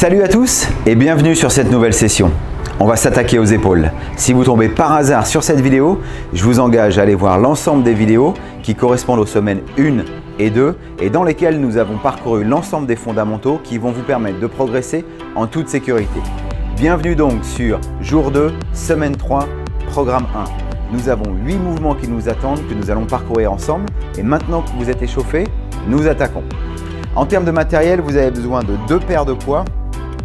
Salut à tous et bienvenue sur cette nouvelle session. On va s'attaquer aux épaules. Si vous tombez par hasard sur cette vidéo, je vous engage à aller voir l'ensemble des vidéos qui correspondent aux semaines 1 et 2 et dans lesquelles nous avons parcouru l'ensemble des fondamentaux qui vont vous permettre de progresser en toute sécurité. Bienvenue donc sur jour 2, semaine 3, programme 1. Nous avons 8 mouvements qui nous attendent, que nous allons parcourir ensemble et maintenant que vous êtes échauffés, nous attaquons. En termes de matériel, vous avez besoin de 2 paires de poids,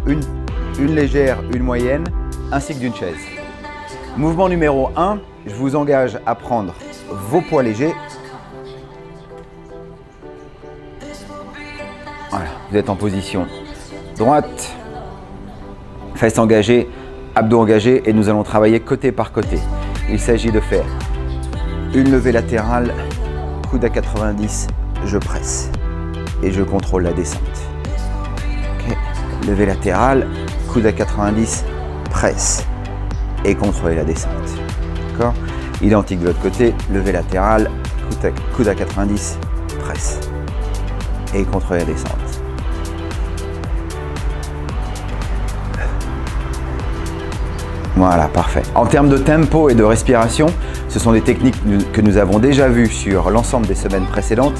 une légère, une moyenne, ainsi que d'une chaise. Mouvement numéro 1, je vous engage à prendre vos poids légers. Voilà, vous êtes en position droite, fesses engagées, abdos engagés et nous allons travailler côté par côté. Il s'agit de faire une levée latérale, coude à 90, je presse et je contrôle la descente. Okay. Levée latérale, coude à 90, presse et contrôler la descente. D'accord. Identique de l'autre côté, levée latérale, coude à 90, presse et contrôler la descente. Voilà, parfait. En termes de tempo et de respiration, ce sont des techniques que nous avons déjà vues sur l'ensemble des semaines précédentes.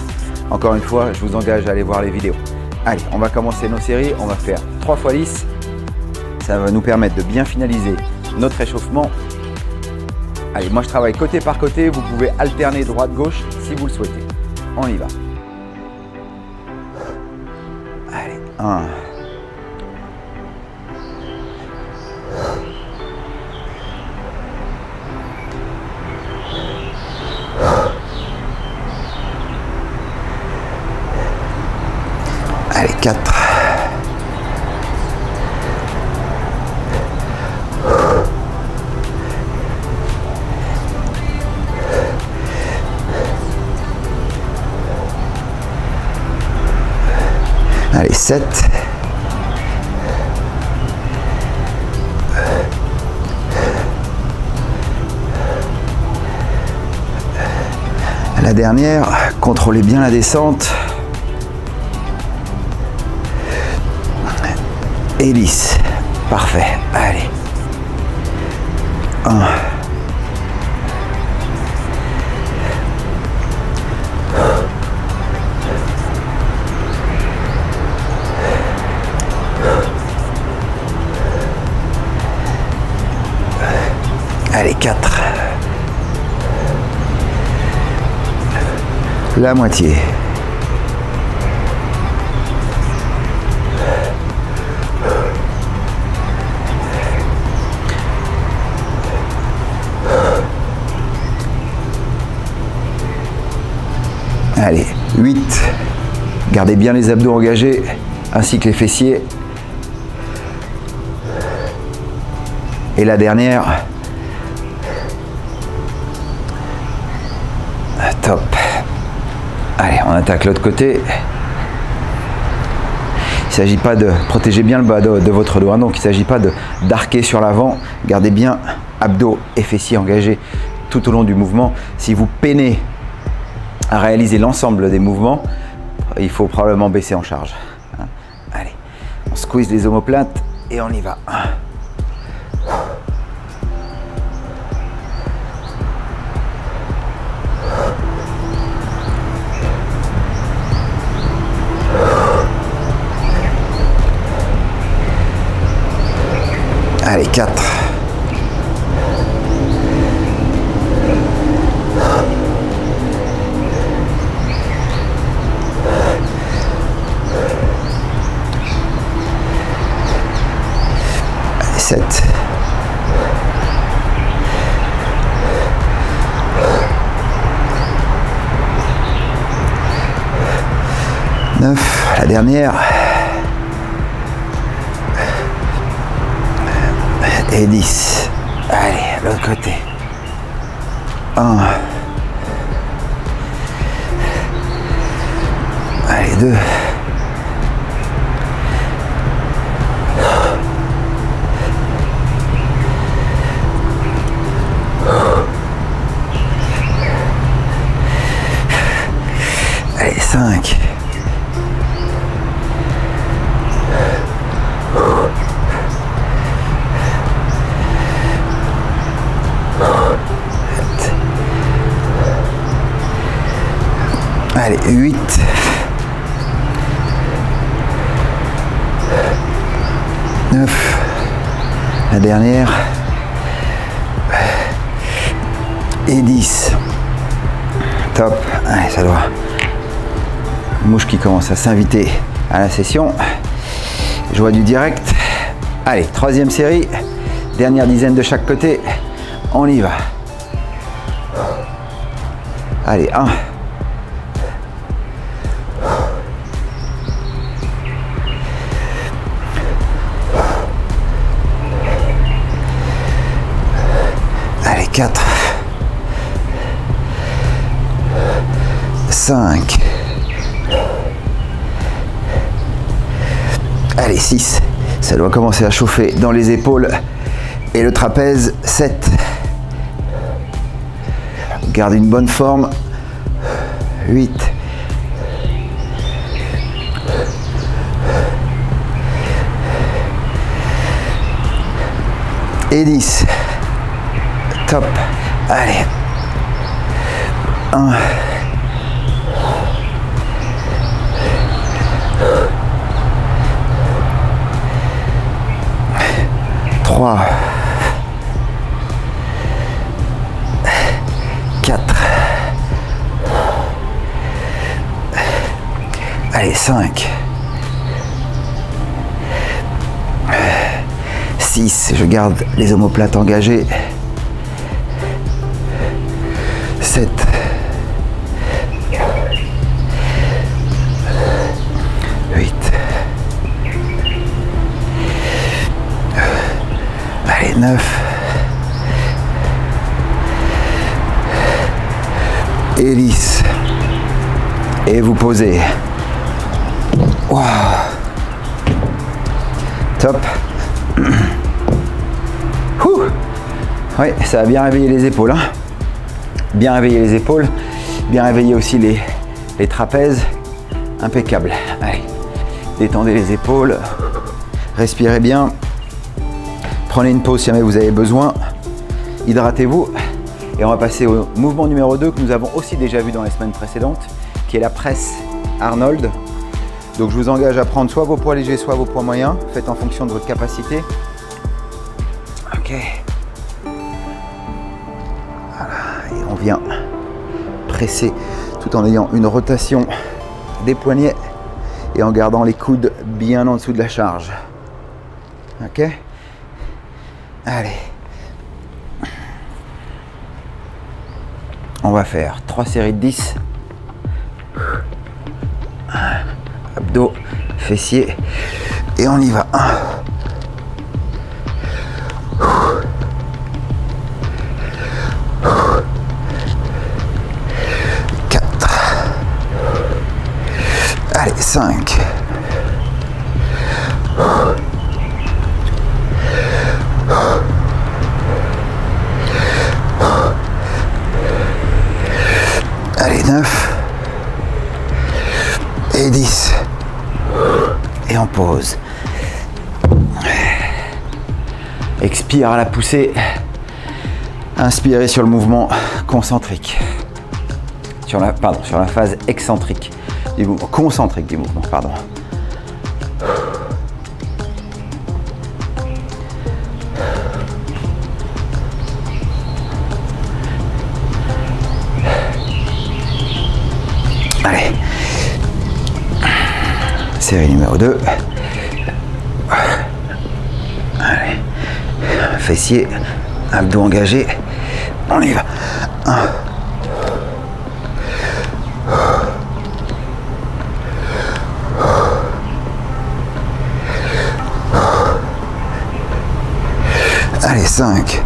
Encore une fois, je vous engage à aller voir les vidéos. Allez, on va commencer nos séries. On va faire 3 fois 10. Ça va nous permettre de bien finaliser notre échauffement. Allez, moi je travaille côté par côté. Vous pouvez alterner droite-gauche si vous le souhaitez. On y va. Allez, 1. Allez, 4. Allez, 7. La dernière, contrôlez bien la descente. Et 10. Parfait. Allez. 1. Allez, 4. La moitié. Allez, 8. Gardez bien les abdos engagés, ainsi que les fessiers. Et la dernière. Top. Allez, on attaque l'autre côté. Il ne s'agit pas de protéger bien le bas de votre dos, hein, donc il ne s'agit pas d'arquer sur l'avant. Gardez bien abdos et fessiers engagés tout au long du mouvement. Si vous peinez à réaliser l'ensemble des mouvements, il faut probablement baisser en charge. Allez, on squeeze les omoplates et on y va. Allez, 4. Allez, 7. La dernière. Et 10. Allez, l'autre côté. 1. Allez, 2. Allez, 5. Allez, 8. 9. La dernière. Et 10. Top. Allez, ça doit. Mouche qui commence à s'inviter à la session. Je vois du direct. Allez, troisième série. Dernière dizaine de chaque côté. On y va. Allez, 1. Allez, 4. 5. Allez, 6. Ça doit commencer à chauffer dans les épaules et le trapèze. 7. Garde une bonne forme. 8. Et 10. Top. Allez. 1. 3. 4. Allez, 5. 6. Je garde les omoplates engagées. 7. 8. Allez, 9. Et 10. Et vous posez. Wow. Top. Oui, ça a bien réveillé les épaules. Hein. Bien réveillé les épaules. Bien réveillé aussi les trapèzes. Impeccable. Allez, détendez les épaules. Respirez bien. Prenez une pause si jamais vous avez besoin. Hydratez-vous. Et on va passer au mouvement numéro 2 que nous avons aussi déjà vu dans les semaines précédentes, qui est la presse Arnold. Donc je vous engage à prendre soit vos poids légers, soit vos poids moyens. Faites en fonction de votre capacité. Ok. Voilà. Et on vient presser tout en ayant une rotation des poignets et en gardant les coudes bien en dessous de la charge. Ok. Allez. On va faire 3 séries de 10. Abdos, fessiers. Et on y va. 1. 4. Allez, 5. 9 et 10 et on pose. Expire à la poussée. Inspirez sur le mouvement concentrique. Sur la phase excentrique du mouvement, concentrique du mouvement, pardon. Allez, série numéro 2. Allez, fessiers, abdos engagés, on y va. 1. Allez, 5.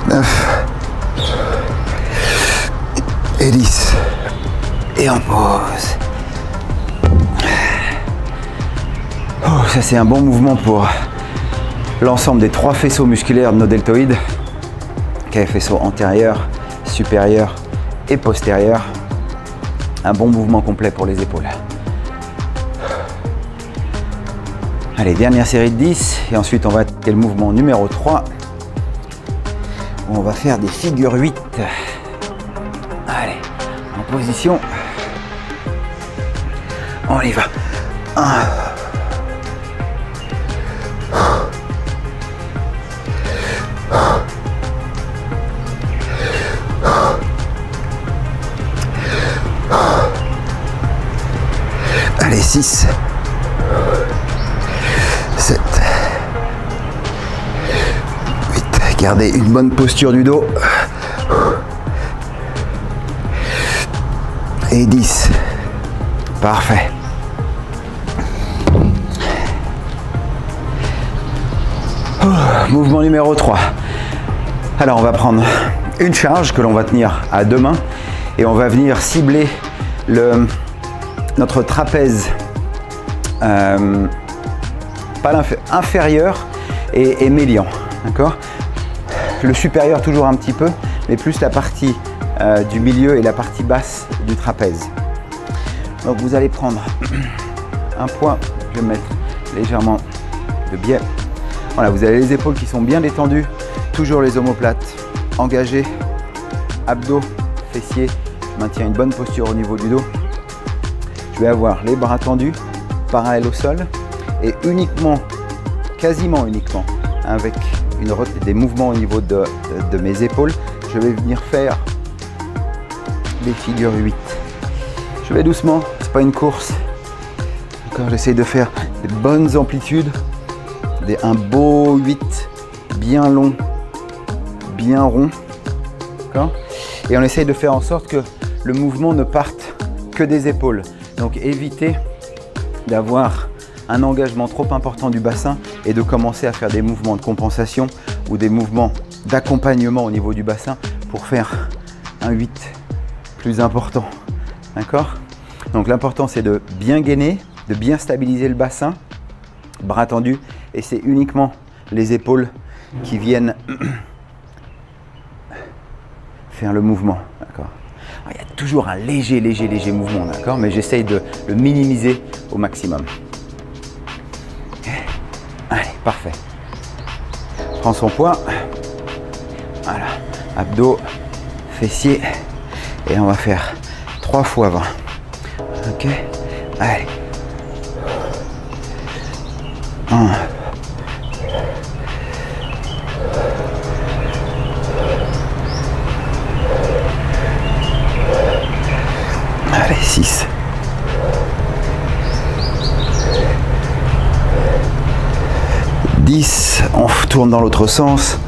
9 et 10 et on pose. Oh, ça c'est un bon mouvement pour l'ensemble des 3 faisceaux musculaires de nos deltoïdes, qui est faisceau antérieur, supérieur et postérieur. Un bon mouvement complet pour les épaules. Allez, dernière série de 10 et ensuite on va attaquer le mouvement numéro 3. On va faire des figures 8. Allez, en position. On y va. 1. Allez, 6. 7. 8. Gardez une bonne posture du dos. Et 10. Parfait. Mouvement numéro 3. Alors on va prendre une charge que l'on va tenir à deux mains et on va venir cibler notre trapèze pas inférieur et médian. D'accord? Le supérieur toujours un petit peu, mais plus la partie du milieu et la partie basse du trapèze. Donc vous allez prendre un poids, je vais mettre légèrement de biais. Voilà, vous avez les épaules qui sont bien détendues, toujours les omoplates engagées, abdos, fessiers, je maintiens une bonne posture au niveau du dos. Je vais avoir les bras tendus, parallèles au sol et uniquement, quasiment uniquement, avec des mouvements au niveau de mes épaules, je vais venir faire des figures 8. Je vais doucement, c'est pas une course. J'essaie de faire des bonnes amplitudes. Un beau 8 bien long, bien rond. Et on essaye de faire en sorte que le mouvement ne parte que des épaules. Donc évitez d'avoir un engagement trop important du bassin et de commencer à faire des mouvements de compensation ou des mouvements d'accompagnement au niveau du bassin pour faire un 8 plus important. D'accord? Donc l'important c'est de bien gainer, de bien stabiliser le bassin, bras tendus, et c'est uniquement les épaules qui viennent faire le mouvement. D'accord? Il y a toujours un léger mouvement, d'accord, mais j'essaye de le minimiser au maximum. Allez, parfait. Prends son poids. Voilà, abdos, fessiers, et on va faire 3 fois 20. Ok, allez. 1. Allez, 6. 10. On tourne dans l'autre sens.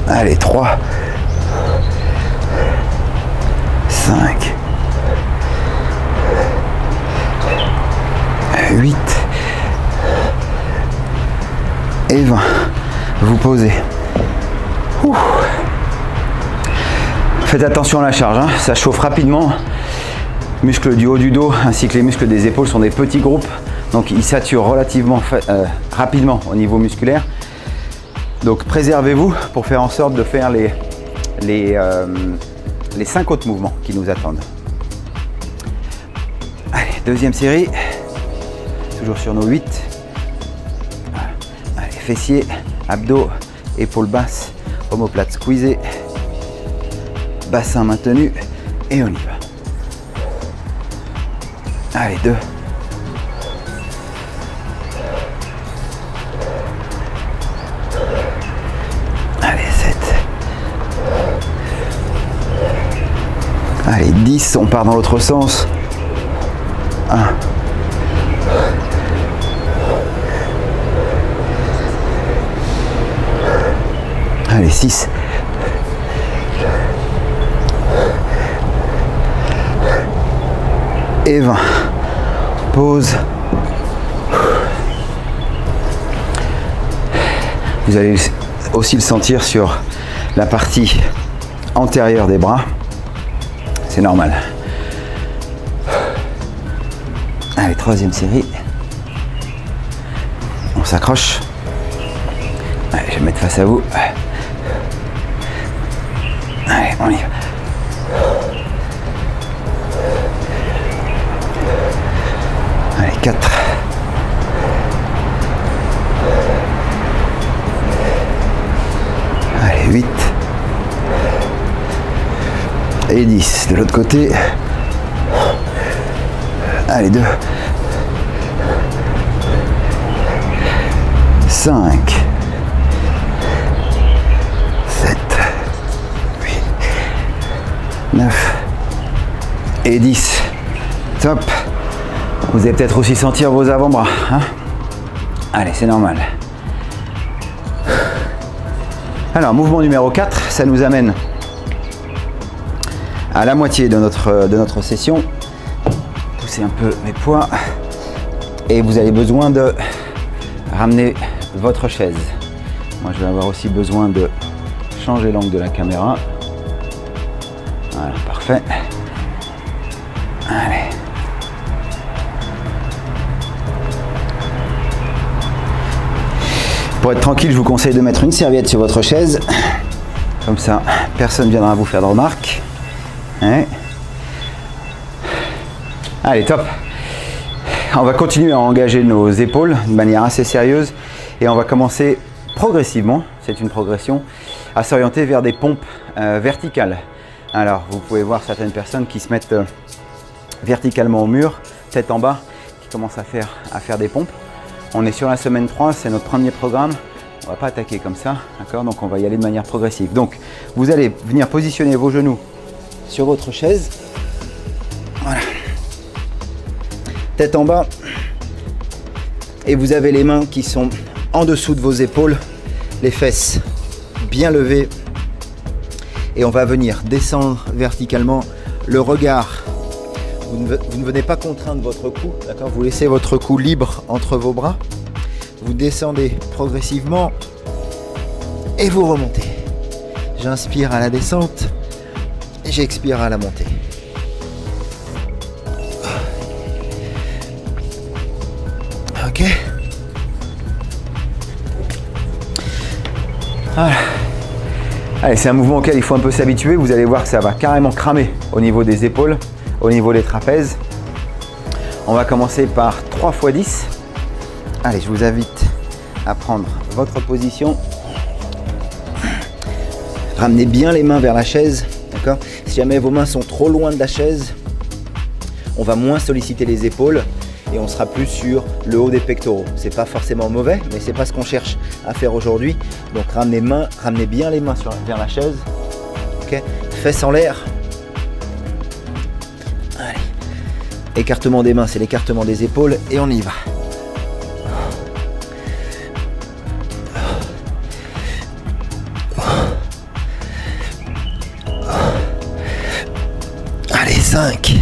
Allez, 3. 5. 8 et 20. Vous posez. Ouh. Faites attention à la charge, hein. Ça chauffe rapidement. Muscles du haut du dos ainsi que les muscles des épaules sont des petits groupes, donc ils saturent relativement rapidement au niveau musculaire. Donc préservez-vous pour faire en sorte de faire les 5 autres mouvements qui nous attendent. Allez, deuxième série. Toujours sur nos 8. Allez, fessiers, abdos, épaules basses, omoplate squeezée, bassin maintenu et on y va. Allez, 2. Allez, 7. Allez, 10, on part dans l'autre sens. 1. Allez, 6. Et 20. Pause. Vous allez aussi le sentir sur la partie antérieure des bras. C'est normal. Allez, troisième série. On s'accroche. Allez, je vais me mettre face à vous. Allez, on y va. 4. Allez, 8. Et 10. De l'autre côté. Allez, 2. 5. 7. 8. 9. Et 10. Top. Vous allez peut-être aussi sentir vos avant-bras, hein? Allez, c'est normal. Alors, mouvement numéro 4, ça nous amène à la moitié de notre session. Poussez un peu mes poids. Et vous avez besoin de ramener votre chaise. Moi, je vais avoir aussi besoin de changer l'angle de la caméra. Voilà, parfait. Allez. Pour être tranquille, je vous conseille de mettre une serviette sur votre chaise. Comme ça, personne ne viendra vous faire de remarques. Ouais. Allez, top. On va continuer à engager nos épaules de manière assez sérieuse. Et on va commencer progressivement, c'est une progression, à s'orienter vers des pompes verticales. Alors, vous pouvez voir certaines personnes qui se mettent verticalement au mur, tête en bas, qui commencent à faire des pompes. On est sur la semaine 3, c'est notre premier programme. On ne va pas attaquer comme ça, d'accord? Donc on va y aller de manière progressive. Donc vous allez venir positionner vos genoux sur votre chaise. Voilà. Tête en bas. Et vous avez les mains qui sont en dessous de vos épaules, les fesses bien levées. Et on va venir descendre verticalement le regard. Vous ne venez pas contraindre votre cou, d'accord? Vous laissez votre cou libre entre vos bras. Vous descendez progressivement et vous remontez. J'inspire à la descente et j'expire à la montée. Ok. Voilà. Allez, c'est un mouvement auquel il faut un peu s'habituer. Vous allez voir que ça va carrément cramer au niveau des épaules, au niveau des trapèzes. On va commencer par 3 x 10. Allez, je vous invite à prendre votre position. Ramenez bien les mains vers la chaise, d'accord? Si jamais vos mains sont trop loin de la chaise, on va moins solliciter les épaules et on sera plus sur le haut des pectoraux. C'est pas forcément mauvais, mais c'est pas ce qu'on cherche à faire aujourd'hui. Donc ramenez bien les mains vers la chaise. Ok? Fesses en l'air. Allez. Écartement des mains, c'est l'écartement des épaules et on y va. Allez, 5.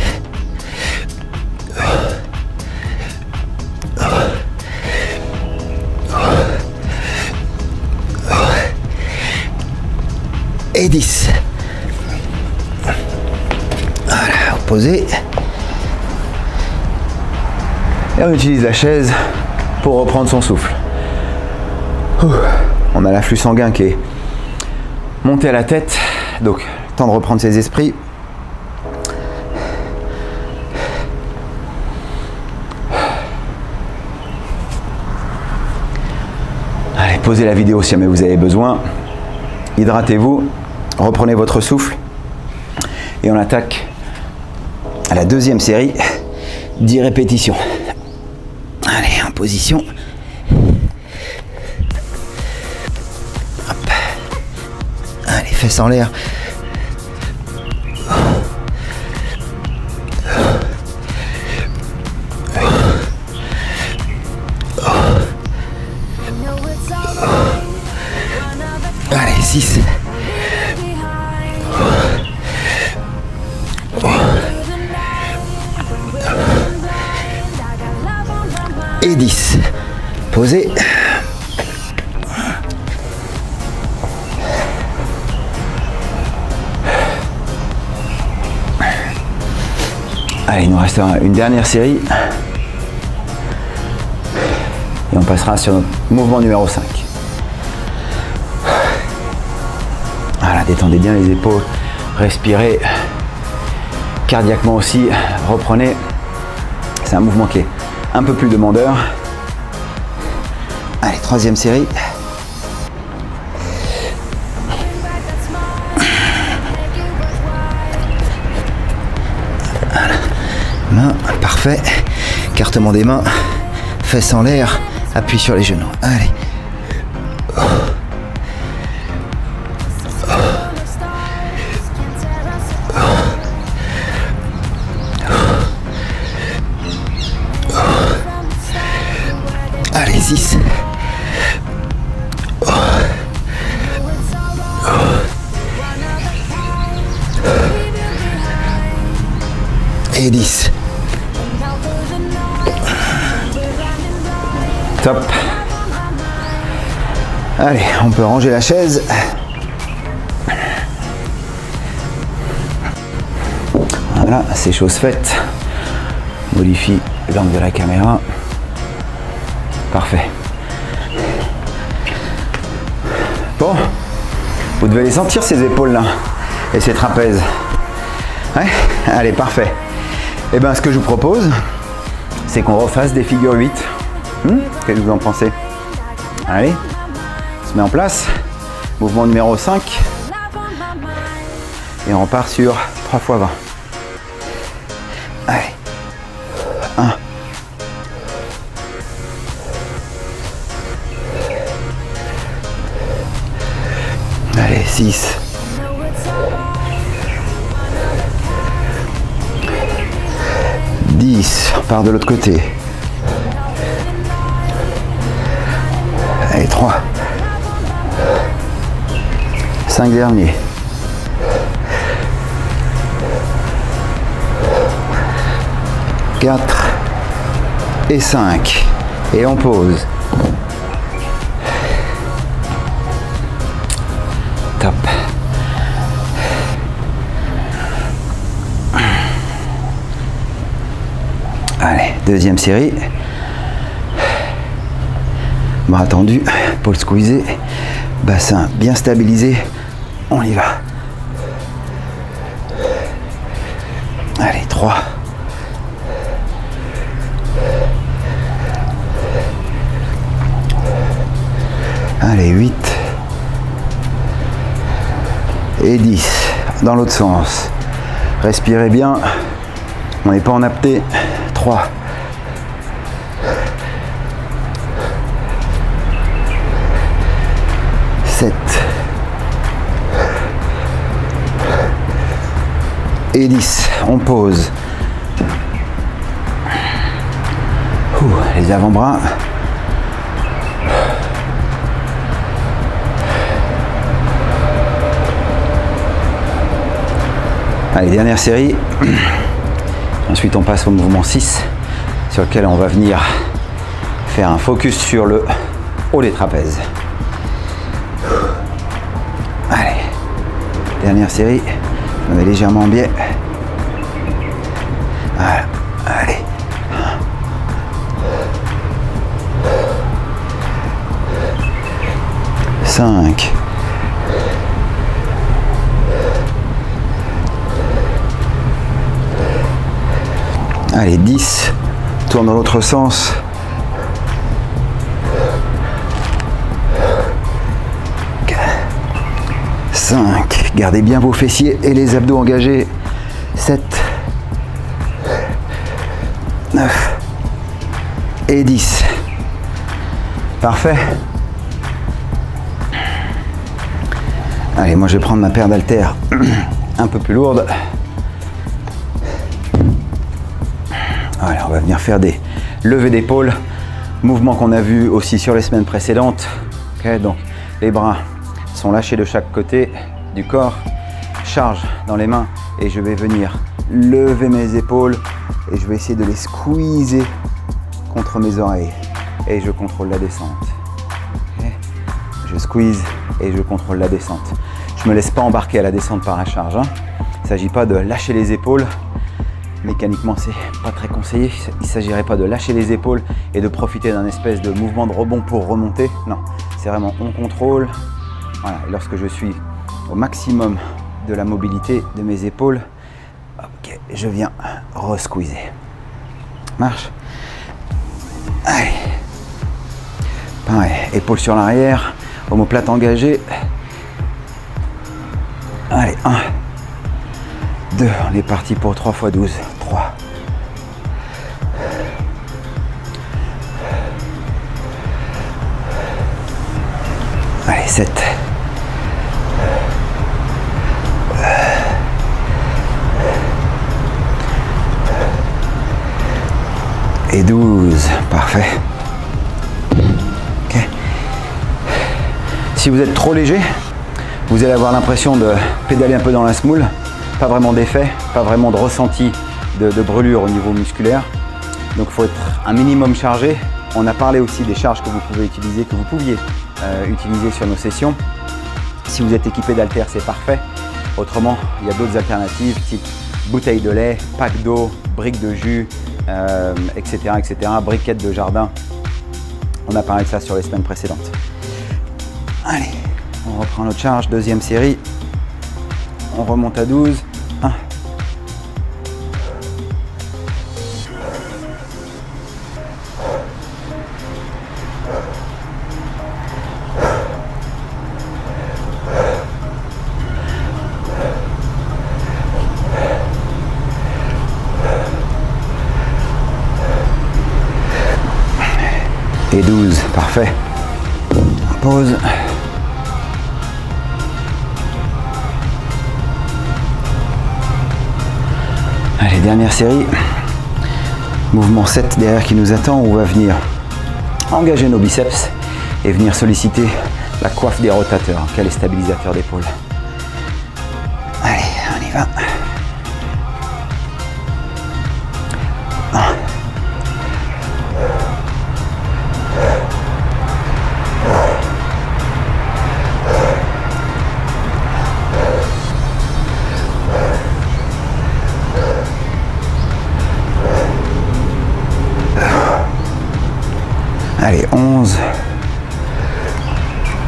Et 10. Voilà, opposé. Et on utilise la chaise pour reprendre son souffle. On a l'afflux sanguin qui est monté à la tête, donc temps de reprendre ses esprits. Allez, posez la vidéo si jamais vous avez besoin. Hydratez-vous, reprenez votre souffle et on attaque à la deuxième série, 10 répétitions. Allez, en position. Hop. Allez, fesses en l'air. Allez, 6. Et 10. Posez. Allez, il nous reste une dernière série. Et on passera sur notre mouvement numéro 5. Voilà, détendez bien les épaules, respirez cardiaquement aussi, reprenez. C'est un mouvement qui est un peu plus demandeur. Allez, troisième série. Voilà. Main, parfait. Écartement des mains, fesses en l'air, appui sur les genoux. Allez. Allez, 6. Et 10. Top. Allez, on peut ranger la chaise. Voilà, c'est chose faite. Modifie l'angle de la caméra. Parfait. Bon, vous devez les sentir ces épaules là et ces trapèzes. Ouais, allez, parfait. Et bien, ce que je vous propose, c'est qu'on refasse des figures 8. Qu'est-ce que vous en pensez? Allez, on se met en place. Mouvement numéro 5. Et on repart sur 3 x 20. Allez. 1. Allez, 6. 10. On part de l'autre côté. Allez, 3. 5 derniers. 4 et 5. Et on pose. Top. Allez, deuxième série. Bras tendu, épaules squeezées, bassin bien stabilisé. On y va. Allez, 3. Allez, 8. Et 10. Dans l'autre sens. Respirez bien. On n'est pas en apnée. 3. 7. Et 10. On pose. Les avant-bras. Allez, dernière série. Ensuite, on passe au mouvement 6, sur lequel on va venir faire un focus sur le haut des trapèzes. Allez, dernière série. On est légèrement en biais. Voilà, allez. 5. Allez, 10. Tourne dans l'autre sens. 5. Gardez bien vos fessiers et les abdos engagés. 7. 9. Et 10. Parfait. Allez, moi je vais prendre ma paire d'haltères un peu plus lourde. Voilà, on va venir faire des levées d'épaule, mouvement qu'on a vu aussi sur les semaines précédentes. Okay, donc les bras sont lâchés de chaque côté du corps, charge dans les mains et je vais venir lever mes épaules et je vais essayer de les squeezer contre mes oreilles et je contrôle la descente. Okay, je squeeze et je contrôle la descente. Je ne me laisse pas embarquer à la descente par la charge. Hein. Il ne s'agit pas de lâcher les épaules. Mécaniquement, c'est pas très conseillé. Il ne s'agirait pas de lâcher les épaules et de profiter d'un espèce de mouvement de rebond pour remonter. Non, c'est vraiment on contrôle. Voilà. Et lorsque je suis au maximum de la mobilité de mes épaules, ok, je viens re-squeezer. Marche. Allez. Pareil, épaules sur l'arrière, omoplate engagée. Allez, 1, 2, on est parti pour 3 x 12. 3. Allez, 7. Et 12. Parfait. Ok. Si vous êtes trop léger, vous allez avoir l'impression de pédaler un peu dans la semoule. Pas vraiment d'effet, pas vraiment de ressenti de brûlure au niveau musculaire. Donc il faut être un minimum chargé. On a parlé aussi des charges que vous pouvez utiliser, que vous pouviez utiliser sur nos sessions. Si vous êtes équipé d'haltères, c'est parfait. Autrement, il y a d'autres alternatives, type bouteille de lait, pack d'eau, briques de jus, etc., briquettes de jardin. On a parlé de ça sur les semaines précédentes. Allez, on reprend notre charge, deuxième série. On remonte à 12. 1. Et 12, parfait. Pause. Allez, dernière série. Mouvement 7 derrière qui nous attend, où on va venir engager nos biceps et venir solliciter la coiffe des rotateurs, qui est les stabilisateurs d'épaule. Allez, on y va. 1. Allez, 11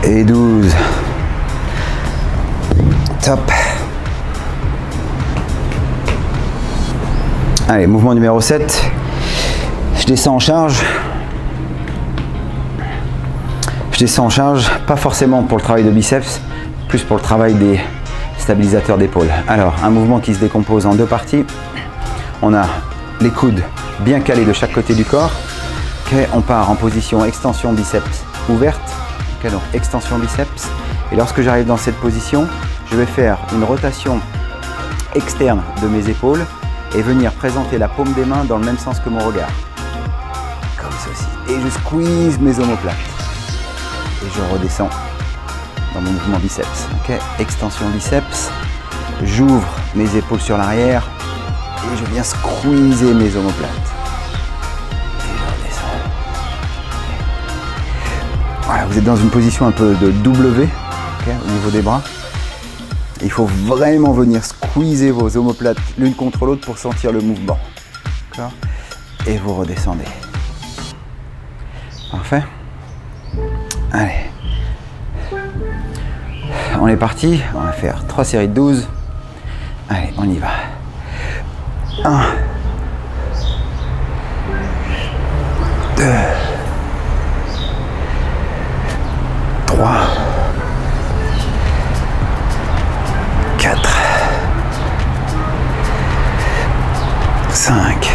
et 12. Top. Allez, mouvement numéro 7. Je descends en charge. Je descends en charge, pas forcément pour le travail de biceps, plus pour le travail des stabilisateurs d'épaule. Alors, un mouvement qui se décompose en deux parties. On a les coudes bien calés de chaque côté du corps. Okay, on part en position extension biceps ouverte. Okay, donc extension biceps. Et lorsque j'arrive dans cette position, je vais faire une rotation externe de mes épaules et venir présenter la paume des mains dans le même sens que mon regard. Comme ceci. Et je squeeze mes omoplates. Et je redescends dans mon mouvement biceps. Okay, extension biceps. J'ouvre mes épaules sur l'arrière et je viens squeezer mes omoplates. Voilà, vous êtes dans une position un peu de W, okay, au niveau des bras. Il faut vraiment venir squeezer vos omoplates l'une contre l'autre pour sentir le mouvement. Et vous redescendez. Parfait. Allez. On est parti. On va faire 3 séries de 12. Allez, on y va. 1. 2. 3, 4, 5,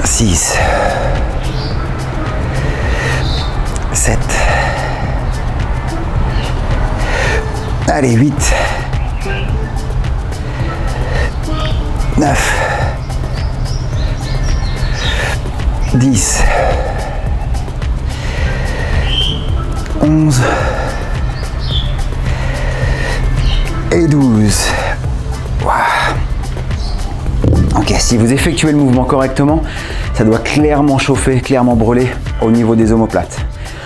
6, 7, allez 8, 9, 10, 11 et 12. Wow. Ok, si vous effectuez le mouvement correctement, ça doit clairement chauffer, clairement brûler au niveau des omoplates.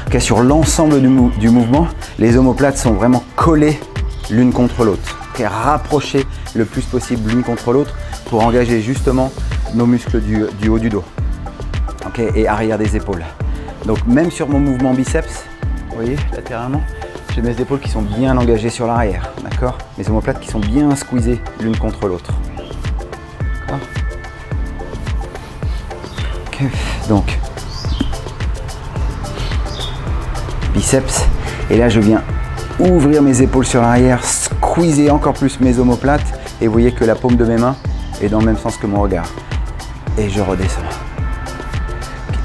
Okay, sur l'ensemble du mouvement, les omoplates sont vraiment collées l'une contre l'autre. Okay, rapprochées le plus possible l'une contre l'autre pour engager justement nos muscles du haut du dos, okay, et arrière des épaules. Donc même sur mon mouvement biceps, vous voyez, latéralement, j'ai mes épaules qui sont bien engagées sur l'arrière, d'accord? Mes omoplates qui sont bien squeezées l'une contre l'autre. Okay. Donc, biceps. Et là, je viens ouvrir mes épaules sur l'arrière, squeezer encore plus mes omoplates. Et vous voyez que la paume de mes mains est dans le même sens que mon regard. Et je redescends. Okay.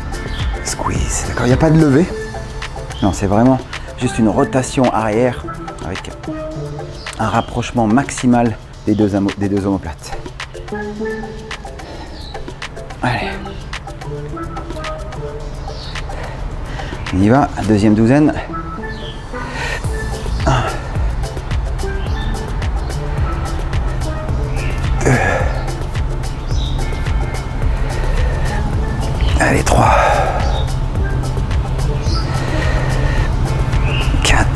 Squeeze. D'accord, il n'y a pas de levée. Non, c'est vraiment juste une rotation arrière avec un rapprochement maximal des deux omoplates. Allez. On y va, deuxième douzaine. 1, 2. Allez, 3. 4.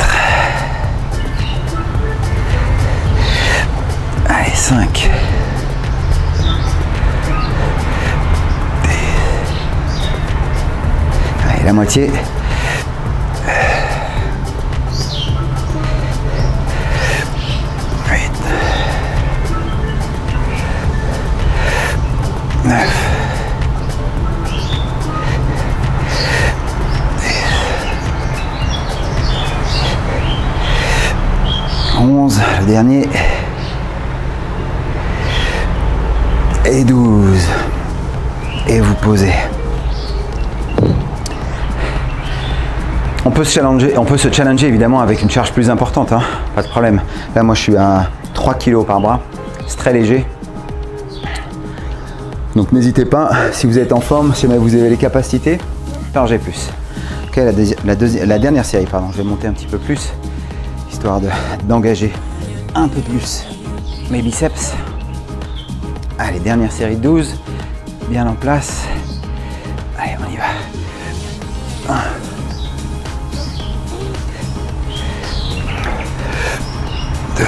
Allez, 5. Allez, la moitié. 11, le dernier, et 12, et vous posez. On peut se challenger évidemment avec une charge plus importante, hein, pas de problème. Là moi je suis à 3 kg par bras, c'est très léger. Donc n'hésitez pas, si vous êtes en forme, si vous avez les capacités, chargez plus. Ok, la dernière série, pardon, je vais monter un petit peu plus, histoire d'engager un peu plus mes biceps. Allez, dernière série 12, bien en place. Allez, on y va. 1. 2.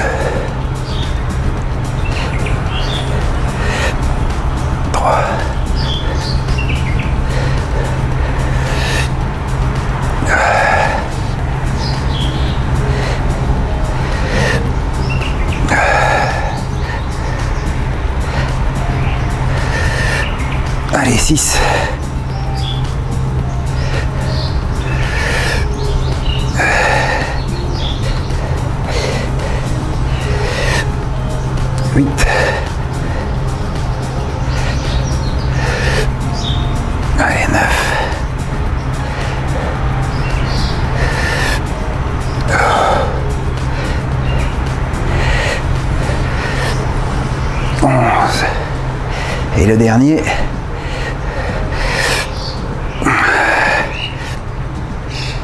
3. 6. 8. 9. 11. Et le dernier.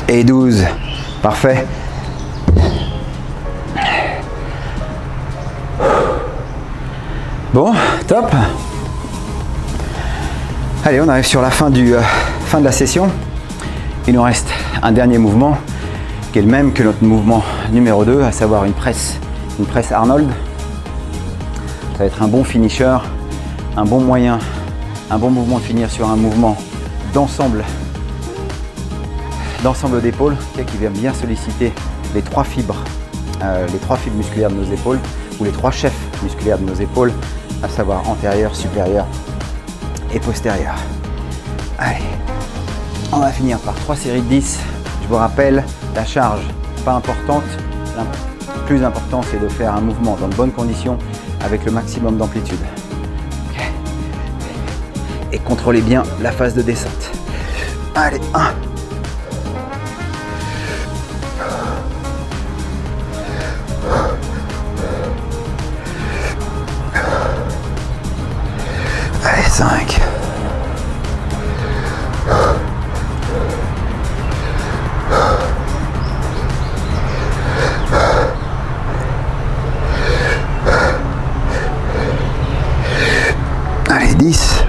Et 12. Parfait. Bon, top. Allez, on arrive sur la fin de la session. Il nous reste un dernier mouvement qui est le même que notre mouvement numéro 2, à savoir une presse Arnold. Ça va être un bon finisher, un bon moyen, un bon mouvement de finir sur un mouvement d'ensemble d'épaule qui vient bien solliciter les trois fibres musculaires de nos épaules ou les trois chefs musculaires de nos épaules, à savoir antérieur, supérieur et postérieur. Allez, on va finir par 3 séries de 10. Je vous rappelle, la charge pas importante, le plus important c'est de faire un mouvement dans de bonnes conditions avec le maximum d'amplitude. Okay. Et contrôlez bien la phase de descente. Allez, 1. Allez, 5. Allez, 10.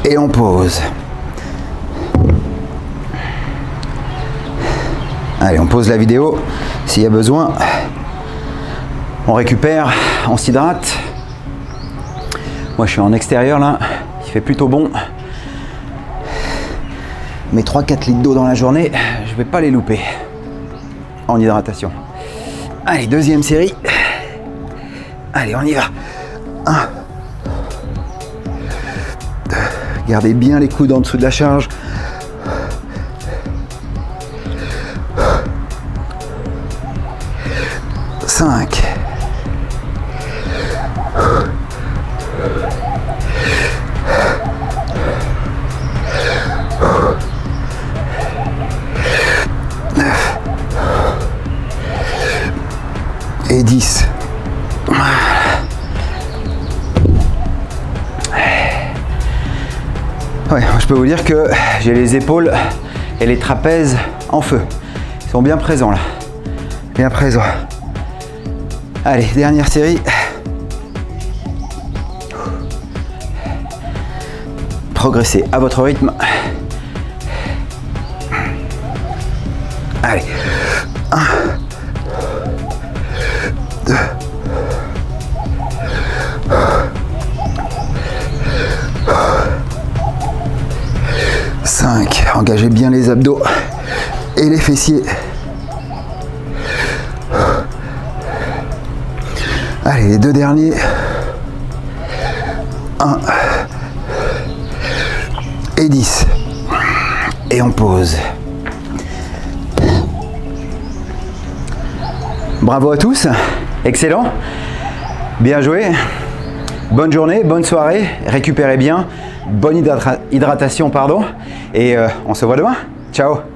Et on pose. Allez, on pose la vidéo s'il y a besoin. On récupère, on s'hydrate. Moi je suis en extérieur là, il fait plutôt bon. Mes 3-4 litres d'eau dans la journée, je vais pas les louper en hydratation. Allez, deuxième série. Allez, on y va. 1, 2, Gardez bien les coudes en dessous de la charge. 5. Et 10. Ouais, je peux vous dire que j'ai les épaules et les trapèzes en feu. Ils sont bien présents là. Bien présents. Allez, dernière série. Progressez à votre rythme. Allez. 1. 2. 5. Engagez bien les abdos et les fessiers. Allez, les 2 derniers. 1 et 10. Et on pose. Bravo à tous. Excellent. Bien joué. Bonne journée, bonne soirée. Récupérez bien. Bonne hydratation, pardon. Et on se voit demain. Ciao.